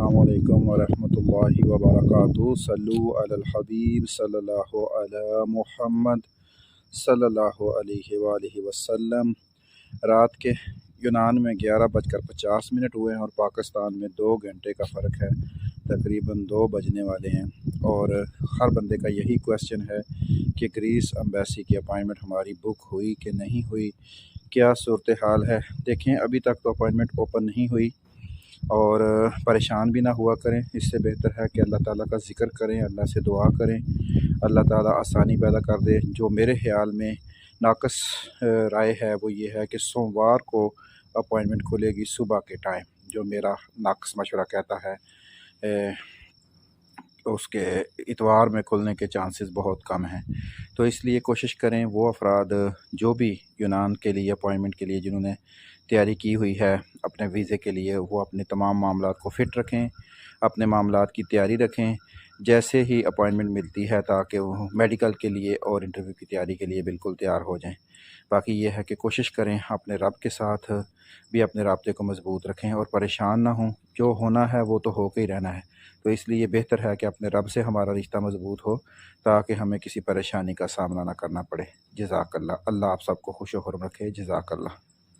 अस्सलामु अलैकुम वरहमतुल्लाहि वबरकातुहू। सल्लु अलल हबीब सल्लल्लाहु अला मुहम्मद सल्लल्लाहु अलैहि वालैहि वसल्लम। रात के यूनान में 11:50 हुए हैं और पाकिस्तान में 2 घंटे का फ़र्क है। तकरीबन 2 बजने वाले हैं और हर बंदे का यही क्वेश्चन है कि ग्रीस एम्बेसी की अपॉइंटमेंट हमारी बुक हुई कि नहीं हुई, क्या सूरत हाल है। देखें, अभी तक तो अपॉइंटमेंट ओपन नहीं हुई और परेशान भी ना हुआ करें। इससे बेहतर है कि अल्लाह ताला का ज़िक्र करें, अल्लाह से दुआ करें, अल्लाह ताला आसानी पैदा कर दे। जो मेरे ख़्याल में नाकस राय है वो ये है कि सोमवार को अपॉइंटमेंट खुलेगी सुबह के टाइम, जो मेरा नाकस मशवरा कहता है। उसके इतवार में खुलने के चांसेस बहुत कम हैं। तो इसलिए कोशिश करें वो अफराद जो भी यूनान के लिए अपॉइंटमेंट के लिए जिन्होंने तैयारी की हुई है अपने वीज़े के लिए, वो अपने तमाम मामलात को फ़िट रखें, अपने मामलात की तैयारी रखें जैसे ही अपॉइंटमेंट मिलती है, ताकि वो मेडिकल के लिए और इंटरव्यू की तैयारी के लिए बिल्कुल तैयार हो जाएं। बाकी ये है कि कोशिश करें अपने रब के साथ भी अपने राब्ते को मज़बूत रखें और परेशान ना हों। जो होना है वो तो हो के ही रहना है। तो इसलिए बेहतर है कि अपने रब से हमारा रिश्ता मज़बूत हो ताकि हमें किसी परेशानी का सामना ना करना पड़े। जज़ाकल्लाह। अल्लाह आप सबको खुश व खुर्म रखे। जज़ाकल्लाह।